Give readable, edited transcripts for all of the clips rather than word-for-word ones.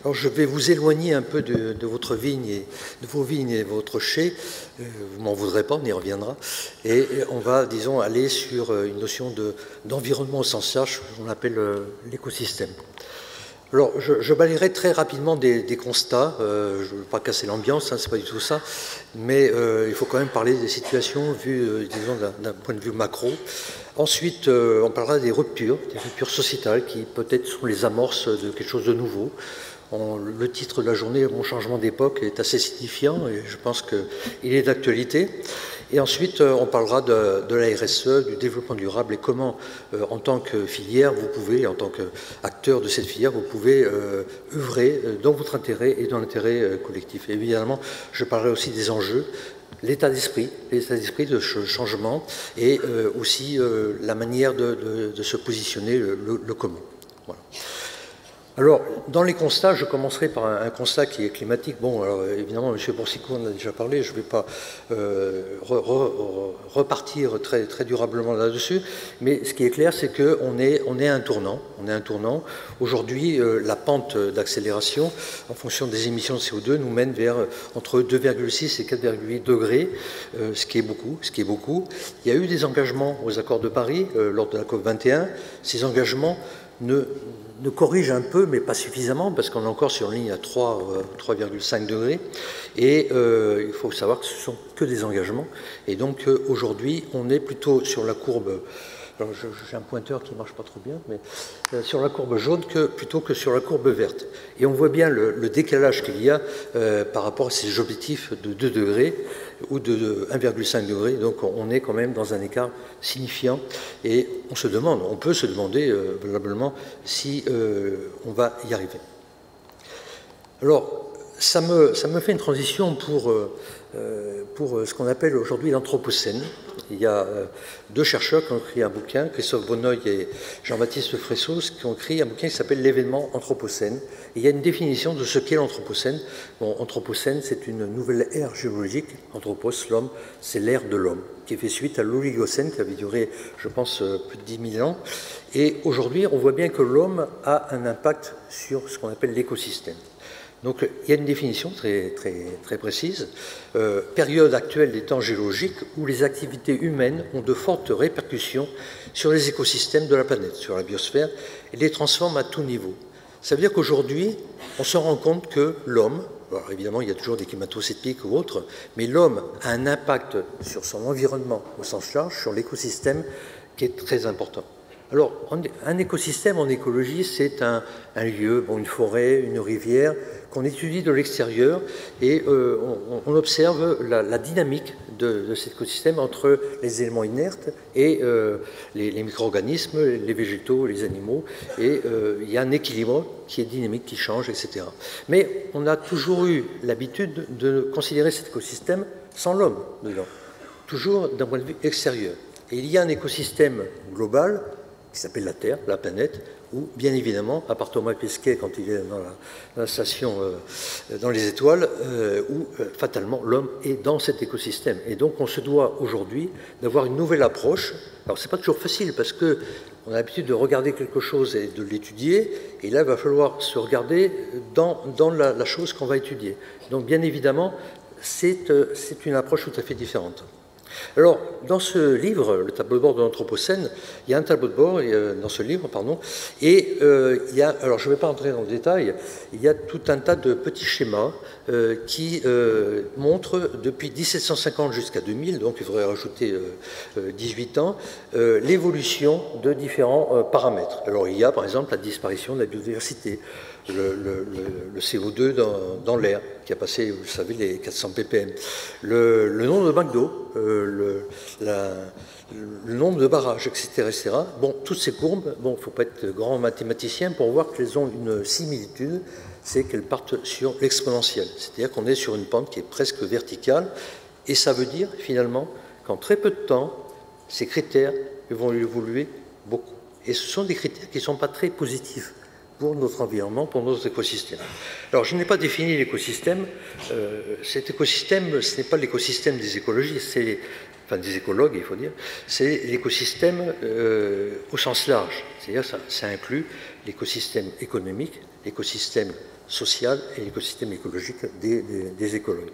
Alors je vais vous éloigner un peu de votre vigne et de vos vignes et votre chai. Vous m'en voudrez pas, on y reviendra. Et on va, disons, aller sur une notion d'environnement au sens large, qu'on appelle l'écosystème. Alors je balayerai très rapidement des constats. Je ne veux pas casser l'ambiance, hein, c'est pas du tout ça. Mais il faut quand même parler des situations vues, disons, d'un point de vue macro. Ensuite, on parlera des ruptures sociétales qui peut-être sont les amorces de quelque chose de nouveau. Le titre de la journée, Mon changement d'époque, est assez signifiant et je pense qu'il est d'actualité. Et ensuite, on parlera de la RSE, du développement durable et comment, en tant que filière, vous pouvez, en tant qu'acteur de cette filière, vous pouvez œuvrer dans votre intérêt et dans l'intérêt collectif. Et évidemment, je parlerai aussi des enjeux, l'état d'esprit de ce changement et aussi la manière de se positionner, le comment. Voilà. Alors, dans les constats, je commencerai par un constat qui est climatique. Bon, alors évidemment, M. Boursicot en a déjà parlé, je ne vais pas repartir très durablement là-dessus, mais ce qui est clair, c'est qu'on est à un tournant. On est à un tournant. Aujourd'hui, la pente d'accélération, en fonction des émissions de CO2, nous mène vers entre 2,6 et 4,8 degrés, ce qui est beaucoup. Il y a eu des engagements aux accords de Paris lors de la COP21. Ces engagements ne corrige un peu, mais pas suffisamment, parce qu'on est encore sur une ligne à 3,5 degrés. Et il faut savoir que ce ne sont que des engagements. Et donc aujourd'hui, on est plutôt sur la courbe. Alors j'ai un pointeur qui ne marche pas trop bien, mais sur la courbe jaune plutôt que sur la courbe verte. Et on voit bien le décalage qu'il y a par rapport à ces objectifs de 2 degrés ou de 1,5 degré. Donc on est quand même dans un écart signifiant et on peut se demander valablement si on va y arriver. Alors ça me fait une transition pour ce qu'on appelle aujourd'hui l'anthropocène. Il y a deux chercheurs qui ont écrit un bouquin, Christophe Bonneuil et Jean-Baptiste Fressos, qui ont écrit un bouquin qui s'appelle L'événement anthropocène. Et il y a une définition de ce qu'est l'anthropocène. Bon, anthropocène, c'est une nouvelle ère géologique. Anthropos, l'homme, c'est l'ère de l'homme, qui fait suite à l'oligocène, qui avait duré, je pense, plus de 10 000 ans. Et aujourd'hui, on voit bien que l'homme a un impact sur ce qu'on appelle l'écosystème. Donc il y a une définition très précise. Période actuelle des temps géologiques où les activités humaines ont de fortes répercussions sur les écosystèmes de la planète, sur la biosphère, et les transforment à tout niveau. Ça veut dire qu'aujourd'hui, on se rend compte que l'homme, alors évidemment il y a toujours des climato-cycliques ou autres, mais l'homme a un impact sur son environnement au sens large, sur l'écosystème, qui est très important. Alors, un écosystème en écologie, c'est un lieu, une forêt, une rivière, qu'on étudie de l'extérieur et on observe la dynamique de cet écosystème entre les éléments inertes et les micro-organismes, les végétaux, les animaux. Et il y a un équilibre qui est dynamique, qui change, etc. Mais on a toujours eu l'habitude de considérer cet écosystème sans l'homme dedans, toujours d'un point de vue extérieur. Et il y a un écosystème global qui s'appelle la Terre, la planète, où, bien évidemment, à part Thomas Pesquet, quand il est dans la station dans les étoiles, où, fatalement, l'homme est dans cet écosystème. Et donc, on se doit aujourd'hui d'avoir une nouvelle approche. Alors, ce n'est pas toujours facile, parce qu'on a l'habitude de regarder quelque chose et de l'étudier, et là, il va falloir se regarder dans la chose qu'on va étudier. Donc, bien évidemment, c'est une approche tout à fait différente. Alors, dans ce livre, le tableau de bord de l'Anthropocène, il y a un tableau de bord dans ce livre, pardon, et il y a, alors je ne vais pas entrer dans le détail, il y a tout un tas de petits schémas qui montrent depuis 1750 jusqu'à 2000, donc il faudrait rajouter 18 ans, l'évolution de différents paramètres. Alors il y a par exemple la disparition de la biodiversité, le CO2 dans l'air, qui a passé, vous le savez, les 400 ppm, le nombre de McDo, le nombre de barrages, etc. Bon, toutes ces courbes, bon, il ne faut pas être grand mathématicien pour voir qu'elles ont une similitude, c'est qu'elles partent sur l'exponentielle. C'est-à-dire qu'on est sur une pente qui est presque verticale, et ça veut dire, finalement, qu'en très peu de temps, ces critères vont évoluer beaucoup. Et ce sont des critères qui ne sont pas très positifs pour notre environnement, pour notre écosystème. Alors, je n'ai pas défini l'écosystème. Cet écosystème, ce n'est pas l'écosystème des écologistes, enfin des écologues, il faut dire, c'est l'écosystème au sens large. C'est-à-dire ça inclut l'écosystème économique, l'écosystème social et l'écosystème écologique des écologues.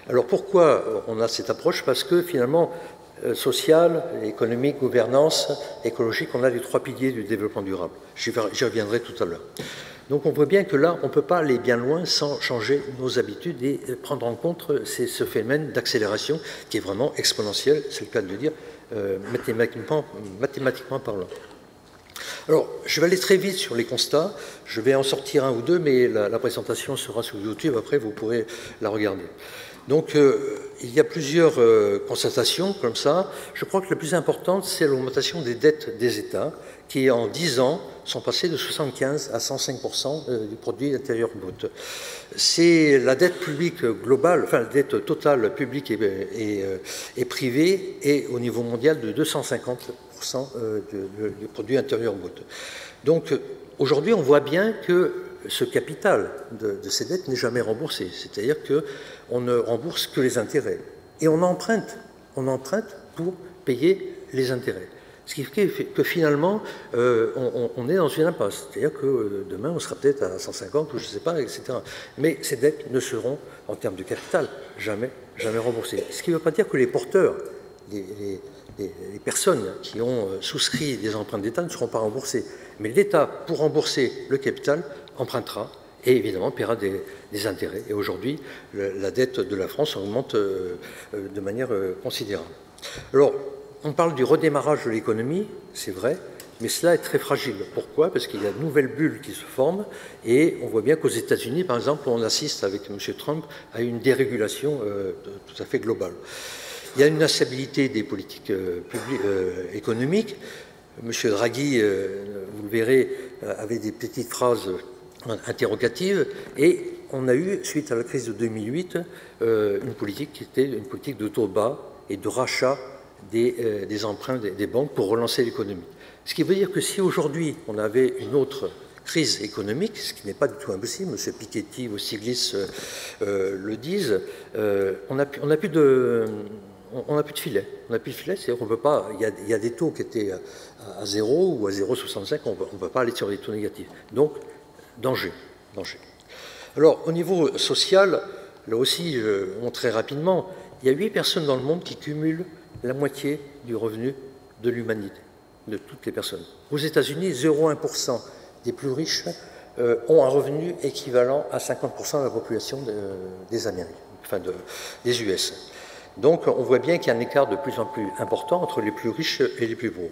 Alors pourquoi on a cette approche? Parce que finalement, social, économique, gouvernance, écologique, on a les 3 piliers du développement durable. J'y reviendrai tout à l'heure. Donc on voit bien que là, on ne peut pas aller bien loin sans changer nos habitudes et prendre en compte ce phénomène d'accélération qui est vraiment exponentiel, c'est le cas de le dire, mathématiquement parlant. Alors, je vais aller très vite sur les constats. Je vais en sortir un ou deux, mais la présentation sera sur YouTube. Après, vous pourrez la regarder. Donc, il y a plusieurs constatations comme ça. Je crois que la plus importante, c'est l'augmentation des dettes des États, qui en 10 ans sont passées de 75 à 105% du produit intérieur brut. C'est la dette publique globale, enfin la dette totale publique et privée, est au niveau mondial de 250% du produit intérieur brut. Donc, aujourd'hui, on voit bien que ce capital de ces dettes n'est jamais remboursé. C'est-à-dire qu'on ne rembourse que les intérêts. Et on emprunte pour payer les intérêts. Ce qui fait que finalement, on est dans une impasse. C'est-à-dire que demain, on sera peut-être à 150 ou je ne sais pas, etc. Mais ces dettes ne seront, en termes de capital, jamais remboursées. Ce qui ne veut pas dire que les porteurs, les personnes qui ont souscrit des emprunts d'État ne seront pas remboursées. Mais l'État, pour rembourser le capital, empruntera et évidemment paiera des intérêts. Et aujourd'hui, la dette de la France augmente de manière considérable. Alors, on parle du redémarrage de l'économie, c'est vrai, mais cela est très fragile. Pourquoi? Parce qu'il y a de nouvelles bulles qui se forment et on voit bien qu'aux États-Unis, par exemple, on assiste avec M. Trump à une dérégulation tout à fait globale. Il y a une instabilité des politiques économiques. M. Draghi, vous le verrez, avait des petites phrases interrogatives et on a eu, suite à la crise de 2008, une politique qui était une politique de taux bas et de rachat des emprunts des banques pour relancer l'économie. Ce qui veut dire que si aujourd'hui on avait une autre crise économique, ce qui n'est pas du tout impossible, M. Piketty ou Stiglitz le disent, on n'a plus de filet. On n'a plus de filet, c'est-à-dire qu'on ne peut pas. Il y a des taux qui étaient à 0 ou à 0,65, on ne peut pas aller sur des taux négatifs. Donc, danger. Alors, au niveau social, là aussi, très rapidement, il y a 8 personnes dans le monde qui cumulent la moitié du revenu de l'humanité, de toutes les personnes. Aux États-Unis, 0,1% des plus riches ont un revenu équivalent à 50% de la population des Amériques, enfin des US. Donc, on voit bien qu'il y a un écart de plus en plus important entre les plus riches et les plus pauvres.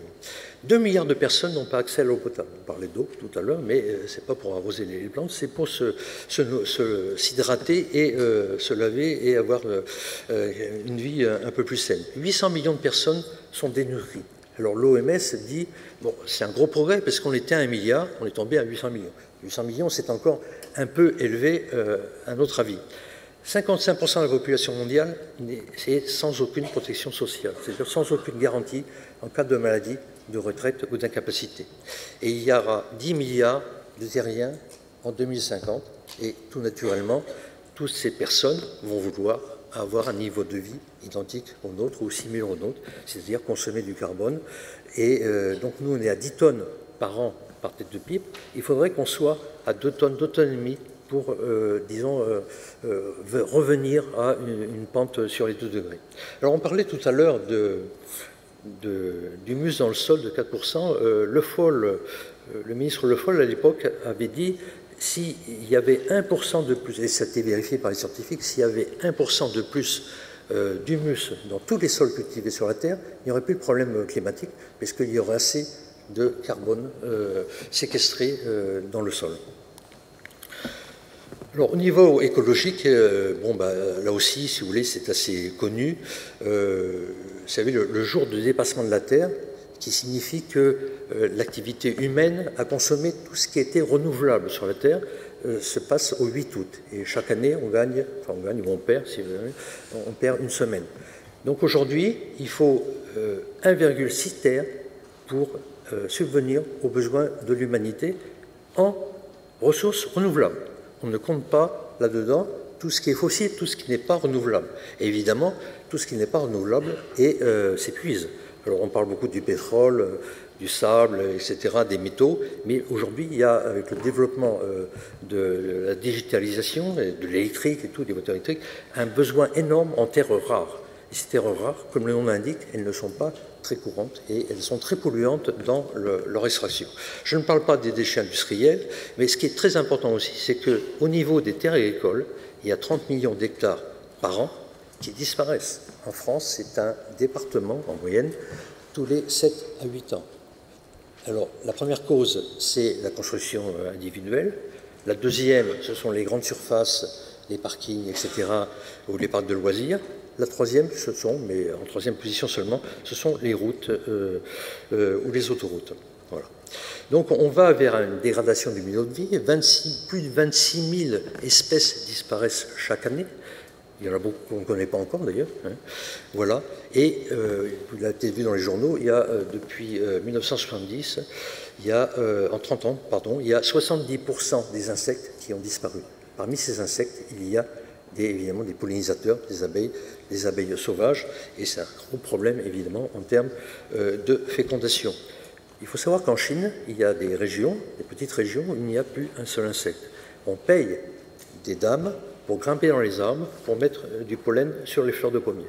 2 milliards de personnes n'ont pas accès à l'eau potable. On parlait d'eau tout à l'heure, mais ce n'est pas pour arroser les plantes, c'est pour s'hydrater et se laver et avoir une vie un peu plus saine. 800 millions de personnes sont dénutries. Alors l'OMS dit, bon, c'est un gros progrès parce qu'on était à 1 milliard, on est tombé à 800 millions. 800 millions, c'est encore un peu élevé à notre avis. 55% de la population mondiale est sans aucune protection sociale, c'est-à-dire sans aucune garantie en cas de maladie, de retraite ou d'incapacité. Et il y aura 10 milliards de terriens en 2050 et tout naturellement, toutes ces personnes vont vouloir avoir un niveau de vie identique au nôtre ou similaire au nôtre, c'est-à-dire consommer du carbone. Et donc nous, on est à 10 tonnes par an par tête de pipe. Il faudrait qu'on soit à 2 tonnes, 2 tonnes et demie pour, disons, revenir à une pente sur les 2 degrés. Alors on parlait tout à l'heure d'humus dans le sol de 4%. Le ministre Le Foll, à l'époque, avait dit s'il y avait 1% de plus, et ça a été vérifié par les scientifiques, s'il y avait 1% de plus d'humus dans tous les sols cultivés sur la Terre, il n'y aurait plus de problème climatique, puisqu'il y aurait assez de carbone séquestré dans le sol. Alors, au niveau écologique, là aussi, si vous voulez, c'est assez connu. Vous savez, le jour de dépassement de la Terre, qui signifie que l'activité humaine a consommé tout ce qui était renouvelable sur la Terre, se passe au 8 août. Et chaque année, on gagne, ou on perd, si vous voulez, on perd une semaine. Donc aujourd'hui, il faut 1,6 terres pour subvenir aux besoins de l'humanité en ressources renouvelables. On ne compte pas là-dedans tout ce qui est fossile, tout ce qui n'est pas renouvelable. Et évidemment, tout ce qui n'est pas renouvelable s'épuise. Alors on parle beaucoup du pétrole, du sable, etc., des métaux. Mais aujourd'hui, il y a, avec le développement de la digitalisation, de l'électrique et tout, des voitures électriques, un besoin énorme en terres rares. Et ces terres rares, comme le nom l'indique, elles ne sont pas très courantes et elles sont très polluantes dans leur extraction. Je ne parle pas des déchets industriels, mais ce qui est très important aussi, c'est qu'au niveau des terres agricoles, il y a 30 millions d'hectares par an qui disparaissent. En France, c'est un département, en moyenne, tous les 7 à 8 ans. Alors, la première cause, c'est la construction individuelle. La deuxième, ce sont les grandes surfaces, les parkings, etc., ou les parcs de loisirs. La troisième, ce sont, mais en troisième position seulement, ce sont les routes ou les autoroutes. Voilà. Donc on va vers une dégradation du milieu de vie. Plus de 26 000 espèces disparaissent chaque année. Il y en a beaucoup qu'on ne connaît pas encore d'ailleurs. Hein. Voilà. Et vous l'avez peut-être vu dans les journaux, il y a depuis 1970, en 30 ans, pardon, il y a 70% des insectes qui ont disparu. Parmi ces insectes, il y a évidemment des pollinisateurs, des abeilles sauvages, et c'est un gros problème évidemment en termes de fécondation. Il faut savoir qu'en Chine, il y a des régions, des petites régions, où il n'y a plus un seul insecte. On paye des dames pour grimper dans les arbres, pour mettre du pollen sur les fleurs de pommier.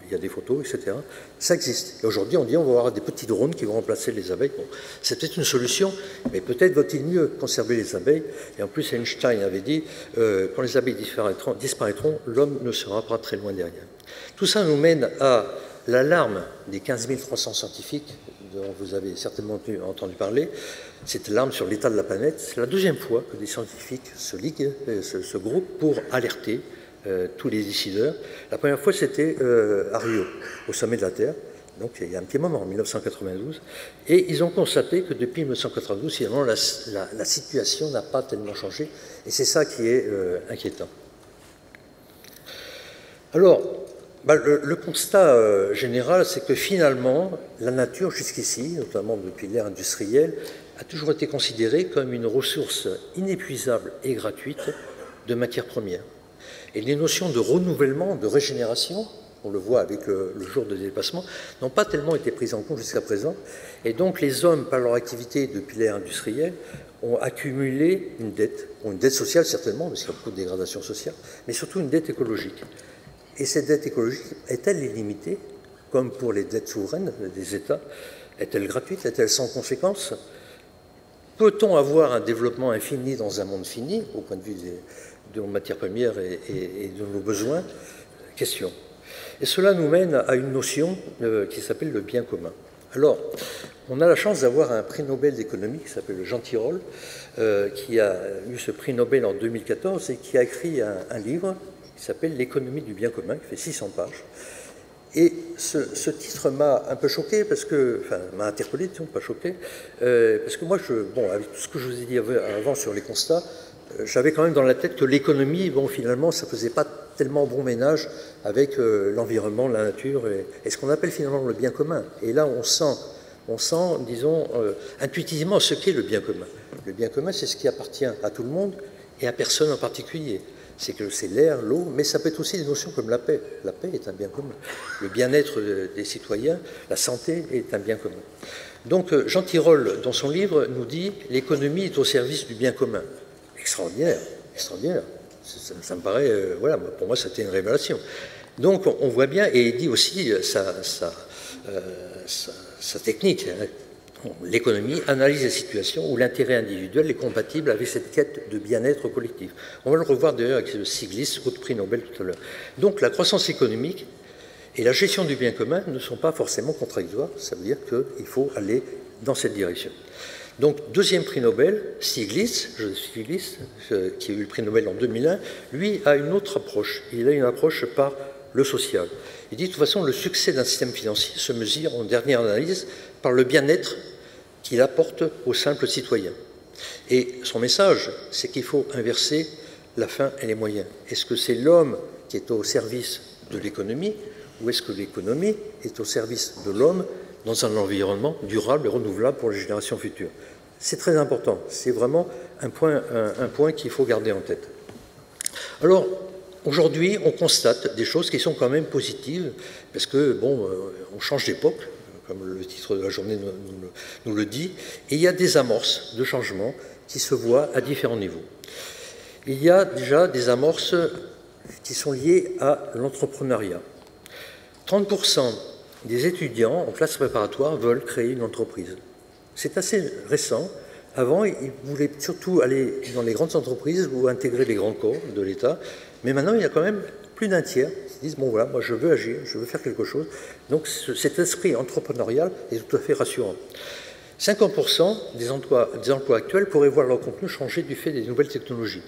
Il y a des photos, etc. Ça existe. Et aujourd'hui, on dit on va avoir des petits drones qui vont remplacer les abeilles. Bon, c'est peut-être une solution, mais peut-être vaut-il mieux conserver les abeilles. Et en plus, Einstein avait dit quand les abeilles disparaîtront, l'homme ne sera pas très loin derrière. Tout ça nous mène à l'alarme des 15 300 scientifiques dont vous avez certainement entendu parler. C'est l'alarme sur l'état de la planète. C'est la deuxième fois que des scientifiques se liguent, se groupent pour alerter tous les décideurs. La première fois, c'était à Rio, au sommet de la Terre, donc il y a un petit moment, en 1992, et ils ont constaté que depuis 1992, finalement, la situation n'a pas tellement changé, et c'est ça qui est inquiétant. Alors, le constat général, c'est que finalement, la nature, jusqu'ici, notamment depuis l'ère industrielle, a toujours été considérée comme une ressource inépuisable et gratuite de matières premières. Et les notions de renouvellement, de régénération, on le voit avec le jour de dépassement, n'ont pas tellement été prises en compte jusqu'à présent. Et donc les hommes, par leur activité depuis l'ère industrielle, ont accumulé une dette sociale certainement, parce qu'il y a beaucoup de dégradation sociale, mais surtout une dette écologique. Et cette dette écologique est-elle illimitée, comme pour les dettes souveraines des États? Est-elle gratuite? Est-elle sans conséquence? Peut-on avoir un développement infini dans un monde fini, au point de vue de nos matières premières et de nos besoins? Question. Et cela nous mène à une notion qui s'appelle le bien commun. Alors, on a la chance d'avoir un prix Nobel d'économie qui s'appelle Jean Tirole, qui a eu ce prix Nobel en 2014 et qui a écrit un livre qui s'appelle L'économie du bien commun, qui fait 600 pages. Et ce titre m'a un peu choqué, m'a interpellé, disons, pas choqué, parce que moi, avec tout ce que je vous ai dit avant sur les constats, j'avais quand même dans la tête que l'économie, finalement, ça ne faisait pas tellement bon ménage avec l'environnement, la nature, et ce qu'on appelle finalement le bien commun. Et là, on sent disons, intuitivement ce qu'est le bien commun. Le bien commun, c'est ce qui appartient à tout le monde et à personne en particulier. C'est que c'est l'air, l'eau, mais ça peut être aussi des notions comme la paix. La paix est un bien commun. Le bien-être des citoyens, la santé est un bien commun. Donc Jean Tirole, dans son livre, nous dit « L'économie est au service du bien commun ». Extraordinaire, extraordinaire. Ça me paraît, pour moi, c'était une révélation. Donc on voit bien, et il dit aussi sa technique, hein. L'économie analyse les situations où l'intérêt individuel est compatible avec cette quête de bien-être collectif. On va le revoir d'ailleurs avec Stiglitz, autre prix Nobel tout à l'heure. Donc la croissance économique et la gestion du bien commun ne sont pas forcément contradictoires. Ça veut dire qu'il faut aller dans cette direction. Donc deuxième prix Nobel, Stiglitz, qui a eu le prix Nobel en 2001, lui a une autre approche. Il a une approche par le social. Il dit de toute façon le succès d'un système financier se mesure en dernière analyse par le bien-être qu'il apporte aux simples citoyens. Et son message, c'est qu'il faut inverser la fin et les moyens. Est-ce que c'est l'homme qui est au service de l'économie ou est-ce que l'économie est au service de l'homme dans un environnement durable et renouvelable pour les générations futures? C'est très important. C'est vraiment un point qu'il faut garder en tête. Alors, aujourd'hui, on constate des choses qui sont quand même positives parce que, on change d'époque. comme le titre de la journée nous le dit, et il y a des amorces de changement qui se voient à différents niveaux. Il y a déjà des amorces qui sont liées à l'entrepreneuriat. 30% des étudiants en classe préparatoire veulent créer une entreprise. C'est assez récent. Avant, ils voulaient surtout aller dans les grandes entreprises ou intégrer les grands corps de l'État. Mais maintenant, il y a quand même plus d'un tiers qui se disent « Bon voilà, moi je veux agir, je veux faire quelque chose ». Donc cet esprit entrepreneurial est tout à fait rassurant. 50% des emplois actuels pourraient voir leur contenu changer du fait des nouvelles technologies.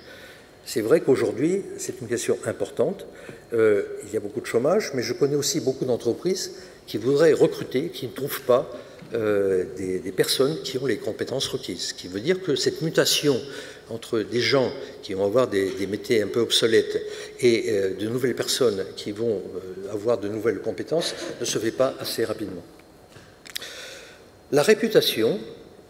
C'est vrai qu'aujourd'hui, c'est une question importante. Il y a beaucoup de chômage, mais je connais aussi beaucoup d'entreprises qui voudraient recruter, qui ne trouvent pas des personnes qui ont les compétences requises. Ce qui veut dire que cette mutation entre des gens qui vont avoir des métiers un peu obsolètes et de nouvelles personnes qui vont avoir de nouvelles compétences ne se fait pas assez rapidement. La réputation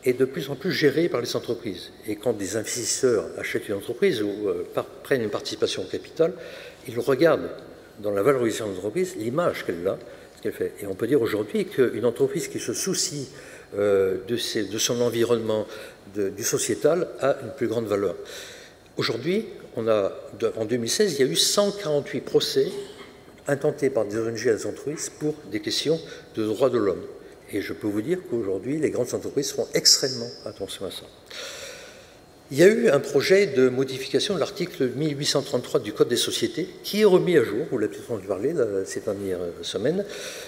est de plus en plus gérée par les entreprises. Et quand des investisseurs achètent une entreprise ou prennent une participation au capital, ils regardent dans la valorisation de l'entreprise l'image qu'elle a, ce qu'elle fait. Et on peut dire aujourd'hui qu'une entreprise qui se soucie de son environnement, du sociétal, a une plus grande valeur. Aujourd'hui, en 2016, il y a eu 148 procès intentés par des ONG à des entreprises pour des questions de droits de l'homme. Et je peux vous dire qu'aujourd'hui, les grandes entreprises font extrêmement attention à ça. Il y a eu un projet de modification de l'article 1833 du Code des sociétés qui est remis à jour, vous l'avez peut-être entendu parler ces dernières semaines,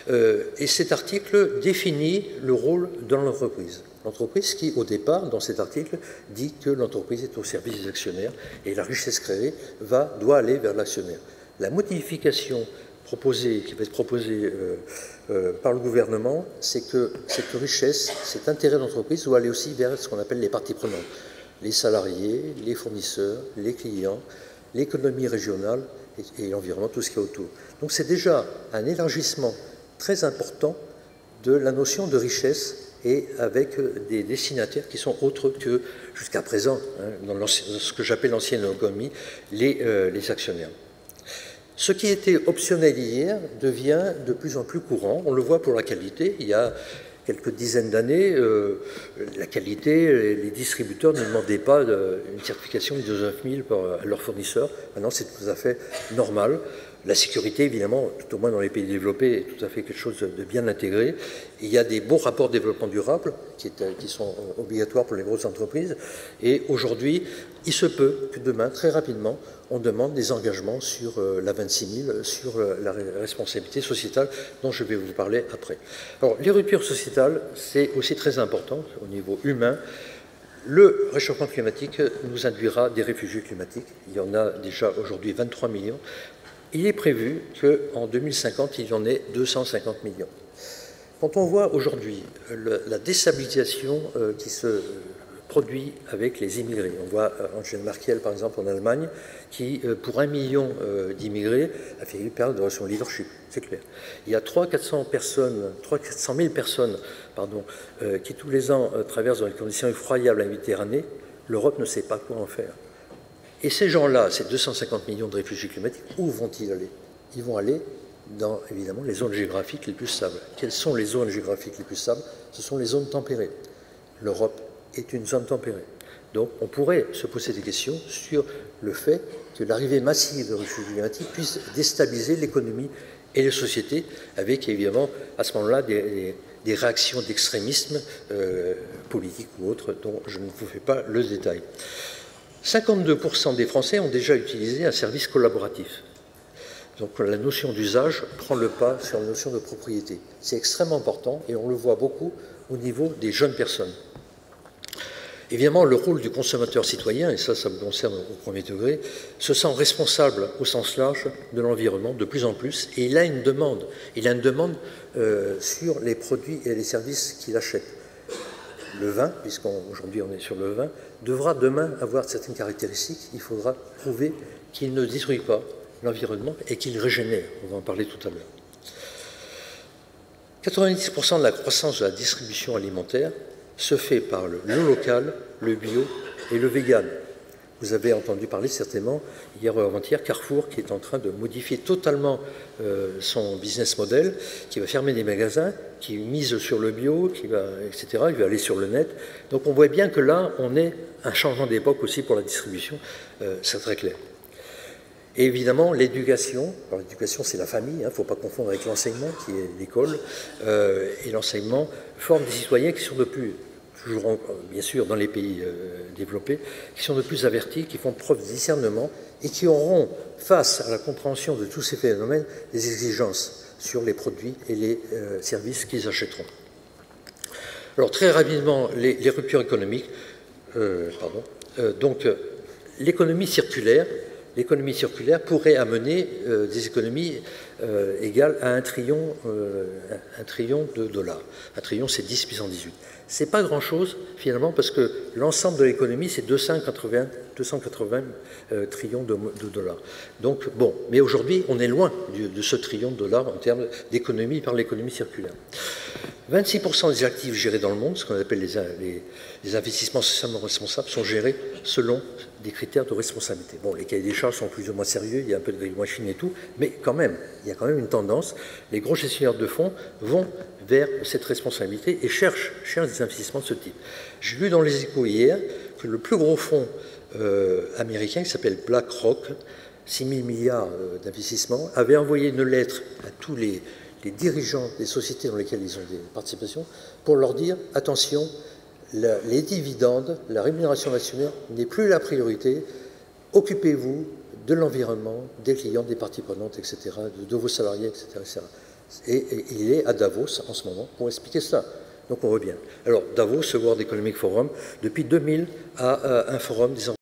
et cet article définit le rôle de l'entreprise. L'entreprise qui, au départ, dans cet article, dit que l'entreprise est au service des actionnaires et la richesse créée doit aller vers l'actionnaire. La modification qui va être proposée par le gouvernement, c'est que cette richesse, cet intérêt d'entreprise doit aller aussi vers ce qu'on appelle les parties prenantes. Les salariés, les fournisseurs, les clients, l'économie régionale et l'environnement, tout ce qui est autour. Donc c'est déjà un élargissement très important de la notion de richesse et avec des destinataires qui sont autres que jusqu'à présent, dans ce que j'appelle l'ancienne économie, les actionnaires. Ce qui était optionnel hier devient de plus en plus courant. On le voit pour la qualité. Il y a quelques dizaines d'années, la qualité, les distributeurs ne demandaient pas une certification ISO 9000 à leurs fournisseurs. Maintenant, c'est tout à fait normal. La sécurité, évidemment, tout au moins dans les pays développés, est tout à fait quelque chose de bien intégré. Il y a des bons rapports de développement durable qui sont obligatoires pour les grosses entreprises. Et aujourd'hui, il se peut que demain, très rapidement, on demande des engagements sur la 26000, sur la responsabilité sociétale dont je vais vous parler après. Alors, les ruptures sociétales, c'est aussi très important au niveau humain. Le réchauffement climatique nous induira des réfugiés climatiques. Il y en a déjà aujourd'hui 23 millions. Il est prévu qu'en 2050, il y en ait 250 millions. Quand on voit aujourd'hui la déstabilisation qui se produit avec les immigrés, on voit Angela Merkel, par exemple, en Allemagne, qui, pour 1 million d'immigrés, a fait perdre son leadership, c'est clair. Il y a 300 000 personnes qui, tous les ans, traversent dans des conditions effroyables la Méditerranée. L'Europe ne sait pas quoi en faire. Et ces gens-là, ces 250 millions de réfugiés climatiques, où vont-ils aller? Ils vont aller dans, évidemment, les zones géographiques les plus stables. Quelles sont les zones géographiques les plus stables? Ce sont les zones tempérées. L'Europe est une zone tempérée. Donc, on pourrait se poser des questions sur le fait que l'arrivée massive de réfugiés climatiques puisse déstabiliser l'économie et les sociétés, avec, évidemment, à ce moment-là, des réactions d'extrémisme politique ou autre, dont je ne vous fais pas le détail. 52% des Français ont déjà utilisé un service collaboratif. Donc la notion d'usage prend le pas sur la notion de propriété. C'est extrêmement important et on le voit beaucoup au niveau des jeunes personnes. Évidemment, le rôle du consommateur citoyen, et ça me concerne au premier degré, se sent responsable au sens large de l'environnement de plus en plus et il a une demande. Il a une demande sur les produits et les services qu'il achète. Le vin, puisqu'aujourd'hui on est sur le vin, devra demain avoir certaines caractéristiques. Il faudra prouver qu'il ne détruit pas l'environnement et qu'il régénère. On va en parler tout à l'heure. 90% de la croissance de la distribution alimentaire se fait par le local, le bio et le vegan. Vous avez entendu parler certainement, hier ou avant-hier, Carrefour qui est en train de modifier totalement son business model, qui va fermer des magasins, qui mise sur le bio, etc. Il va aller sur le net. Donc on voit bien que là, on est un changement d'époque aussi pour la distribution, c'est très clair. Et évidemment, l'éducation. Alors l'éducation, c'est la famille, il ne faut pas confondre avec l'enseignement, qui est l'école. Et l'enseignement forme des citoyens qui sont de plus, toujours bien sûr dans les pays développés, qui sont de plus avertis, qui font preuve de discernement et qui auront, face à la compréhension de tous ces phénomènes, des exigences sur les produits et les services qu'ils achèteront. Alors très rapidement, les ruptures économiques. Donc l'économie circulaire. L'économie circulaire pourrait amener des économies égales à 1 trillion de dollars. 1 trillion, c'est 10 puissance 18. Ce n'est pas grand-chose, finalement, parce que l'ensemble de l'économie, c'est 280 trillions de dollars. Donc, bon, mais aujourd'hui, on est loin de ce trillion de dollars en termes d'économie par l'économie circulaire. 26% des actifs gérés dans le monde, ce qu'on appelle les investissements socialement responsables, sont gérés selon des critères de responsabilité. Bon, les cahiers des charges sont plus ou moins sérieux, il y a un peu de greenwashing et tout, mais quand même, il y a quand même une tendance. Les gros gestionnaires de fonds vont vers cette responsabilité et cherchent des investissements de ce type. J'ai lu dans les Échos hier que le plus gros fonds américain, qui s'appelle BlackRock, 6 000 milliards d'investissements, avait envoyé une lettre à tous les dirigeants des sociétés dans lesquelles ils ont des participations pour leur dire « Attention, les dividendes, la rémunération d'actionnaire n'est plus la priorité, occupez-vous de l'environnement, des clients, des parties prenantes, etc., de vos salariés, etc. etc. » Et il est à Davos en ce moment pour expliquer cela. Donc on revient. Alors Davos, ce World Economic Forum, depuis 2000 a un forum des